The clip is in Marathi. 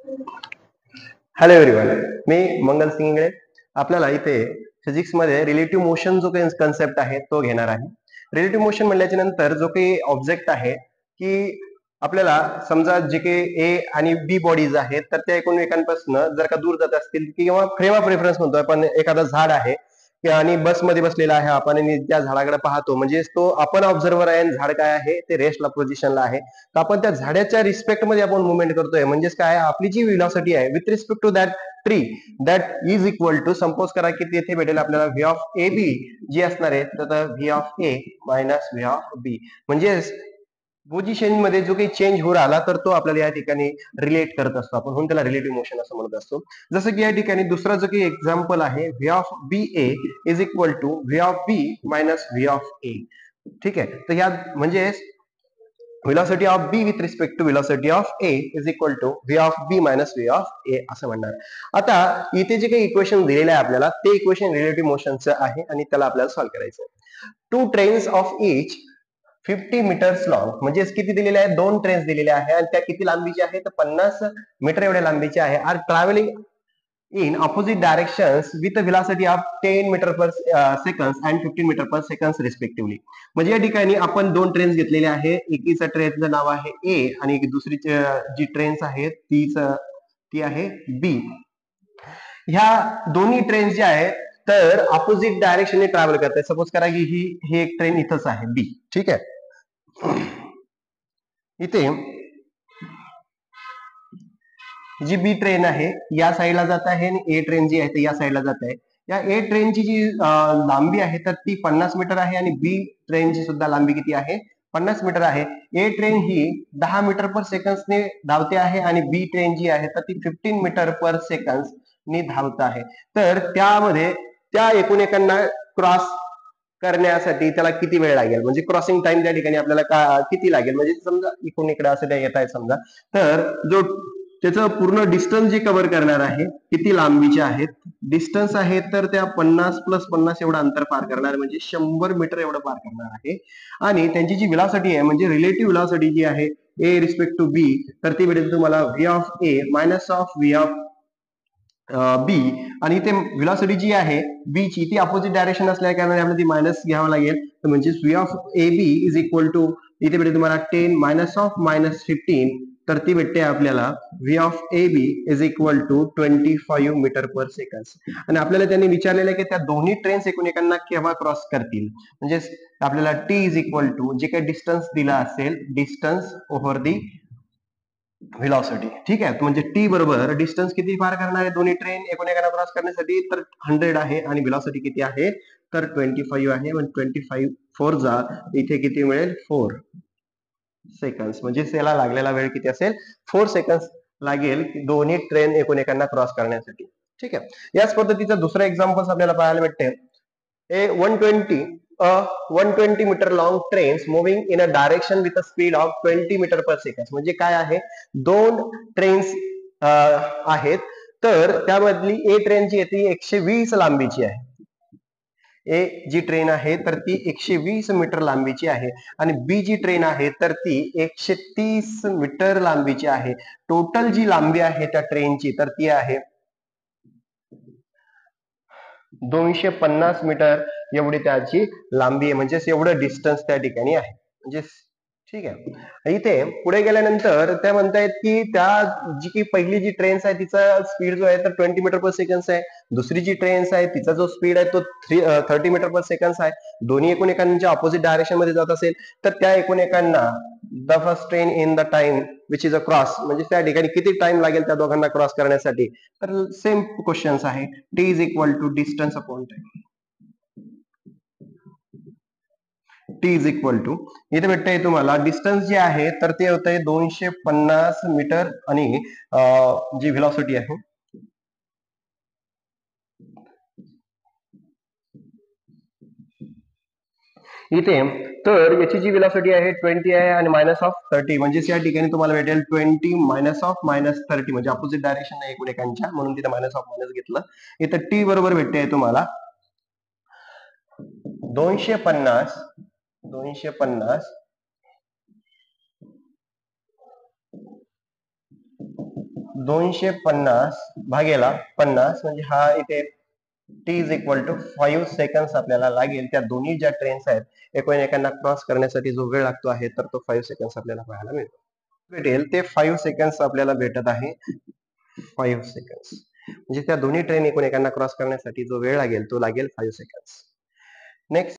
हॅलो एव्हरीवन, मी मंगल सिंगळे. आपल्याला इथे फिजिक्स मध्ये रिलेटिव्ह मोशन जो काही कन्सेप्ट आहे तो घेणार आहे. रिलेटिव्ह मोशन म्हणल्याच्या नंतर जो काही ऑब्जेक्ट आहे की आपल्याला समजा जे काही ए आणि बी बॉडीज आहेत तर त्या एकमेकांपासून जर का दूर जात असतील किंवा फ्रेम ऑफ रेफरन्स म्हणतो आपण, एखादा झाड आहे आणि बसमध्ये बसलेला आहे आपण आणि त्या झाडाकडे पाहतो, म्हणजे तो आपण ऑब्झर्वर आहे आणि झाड काय आहे ते रेस्टला पोझिशनला आहे. तर आपण त्या झाडाच्या रिस्पेक्ट मध्ये आपण मुवमेंट करतोय, म्हणजेच काय, आपली जी व्हेलॉसिटी आहे with respect to that tree that is equal to, suppose करा की तिथे भेटेल आपल्याला व्ही ऑफ ए बी जी असणार आहे तर V of A minus V of B, म्हणजे पोझिशन मध्ये जो काही चेंज होऊ राहिला तर तो आपल्याला या ठिकाणी रिलेट करत असतो आपण, म्हणून त्याला रिलेटिव्ह मोशन असं म्हणत असतो. जसं की या ठिकाणी दुसरा जो काही एक्झाम्पल आहे, V of B A is equal to V of B minus V of A. ठीक आहे, तर या म्हणजे velocity of b with respect to velocity of a is equal to v of b minus v of a असं म्हणणार. आता इथे जे काही इक्वेशन दिलेलं आहे आपल्याला ते इक्वेशन रिलेटिव्ह मोशनचं आहे आणि त्याला आपल्याला सॉल्व्ह करायचं आहे. Two trains of each 50 metres long, म्हणजे किती दिलेले आहे, दोन ट्रेन्स दिलेले आहे आणि त्या किती लांबीचे आहे तर 50 मीटर एवढ्या लांबीचे आहे, are travelling in opposite directions with a velocity of 10 meter per seconds and 15 meter per seconds respectively. म्हणजे या ठिकाणी आपण दोन ट्रेन्स घेतलेले आहे, एकीचा ट्रेनचं नाव आहे ए आणि दुसरी जी ट्रेन्स आहेत ती आहे बी. ह्या दोन्ही ट्रेन्स ज्या आहेत तर ऑपोजिट डायरेक्शनने ट्रॅव्हल करतात. सपोज करा की ही एक ट्रेन इथंच आहे बी. ठीक आहे, इथे जी बी ट्रेन आहे या साईडला जात आहे आणि ए ट्रेन जी आहे ते या साईडला जात आहे. या ए ट्रेनची जी लांबी आहे तर ती 50 मीटर आहे आणि बी ट्रेनची सुद्धा लांबी किती आहे, 50 मीटर आहे. ए ट्रेन ही 10 मीटर पर सेकंदने धावते आहे आणि बी ट्रेन जी आहे तर ती 15 मीटर पर सेकंदने धावत आहे. तर त्यामध्ये त्या एकूण क्रॉस करण्यासाठी त्याला किती वेळ लागेल, म्हणजे क्रॉसिंग टाइम त्या ठिकाणी आपल्याला किती लागेल, म्हणजे समजा इकडून इकडे असं येत आहे समजा, तर जो त्याचं पूर्ण डिस्टन्स जे कव्हर करणार आहे किती लांबीचे आहेत, डिस्टन्स आहे तर त्या 50 प्लस 50 एवढं अंतर पार करणार, म्हणजे 100 मीटर एवढं पार करणार आहे. आणि त्यांची जी व्हेलॉसिटी आहे म्हणजे रिलेटिव्ह व्हेलॉसिटी जी आहे ए रिस्पेक्ट टू बी तर ती भेटेल तुम्हाला V of A minus of V of B. आणि इथे व्हेलॉसिटी जी आहे बी ची ती अपोजिट डायरेक्शन असल्या कारणाने आपल्याला ती मायनस घ्यावं लागेल, तर म्हणजे V of A B is equal to इथे भेटेल तुम्हाला 10 मायनस ऑफ मायनस 15, तर ती भेटते आपल्याला V of A B is equal to 25 metre per second. आणि आपल्याला त्यांनी विचारलेलं आहे की त्या दोन्ही ट्रेन्स एकमेकांना केव्हा क्रॉस करतील, म्हणजे आपल्याला टी इज इक्वल टू जे काही डिस्टन्स दिला असेल डिस्टन्स ओव्हर दी व्हेलॉसिटी. ठीक आहे, म्हणजे टी बरोबर डिस्टन्स किती पार करणार आहे दोन्ही ट्रेन एकमेकांना क्रॉस करण्यासाठी, तर 100 आहे आणि व्हेलॉसिटी किती आहे तर 25 आहे. 25 4 जा इथे किती मिळेल 4 सेकंड, म्हणजे त्याला लागलेला वेळ किती असेल 4 सेकंड लागेल दोन्ही ट्रेन एकमेकांना क्रॉस करण्यासाठी. ठीक आहे, याच पद्धतीचा दुसरा एक्झाम्पल आपल्याला पाहायला भेटते. A 120 metre long trains moving in a direction with a speed of 20 metre per second, म्हणजे काय आहे, दोन ट्रेन्स आहेत तर त्यामधली ए ट्रेन जी आहे ती 120 लांबीची आहे. ए जी ट्रेन आहे तर ती 120 मीटर लांबीची आहे आणि बी जी ट्रेन आहे तर ती 130 मीटर लांबीची आहे. टोटल जी लांबी आहे त्या ट्रेनची तर ती आहे 250 मीटर एवढी त्याची लांबी आहे, म्हणजे एवढं डिस्टन्स त्या ठिकाणी आहे. म्हणजे ठीक आहे, इथे पुढे गेल्यानंतर त्या म्हणतायत की त्या जी की पहिली जी ट्रेन्स आहे तिचा स्पीड जो आहे तर 20 मीटर पर सेकंड आहे, दुसरी जी ट्रेन्स आहे तिचा जो स्पीड आहे तो 30 मीटर पर सेकंड आहे. दोन्ही एकमेकांच्या ऑपोजिट डायरेक्शन मध्ये जात असेल तर त्या एकमेकांना the first train in the time which is a cross, म्हणजे त्या ठिकाणी किती टाइम लागेल त्या दोघांना क्रॉस करण्यासाठी, तर सेम क्वेश्चन्स आहे. T is equal to distance upon time. T is equal to इथे भेटतंय तुम्हाला डिस्टन्स जे आहे तर ते होतंय 250 मीटर आणि जी व्हेलॉसिटी आहे इथे, तर याची जी व्हेलॉसिटी आहे 20 आहे आणि मायनस ऑफ 30, म्हणजे या ठिकाणी तुम्हाला भेटेल 20 मायनस ऑफ मायनस 30, म्हणजे अपोजिट डायरेक्शन आहे एकमेकांच्या, म्हणून तिथे मायनस ऑफ मायनस घेतलं. इथं टी बरोबर भेटते तुम्हाला 250 250 250 भागेला 50 म्हणजे हा इथे t is equal to 5 seconds आपल्याला लागेल त्या दोन्ही ज्या ट्रेन्स आहेत एकमेकांना क्रॉस करण्यासाठी जो वेळ लागतो आहे तर तो 5 सेकंड्स आपल्याला पाहायला भेटेल ते 5 सेकंड्स आपल्याला भेटत आहे 5 सेकंड्स म्हणजे त्या दोन्ही ट्रेन एकमेकांना क्रॉस करण्यासाठी जो वेळ लागेल तो लागेल 5 सेकंड्स नेक्स्ट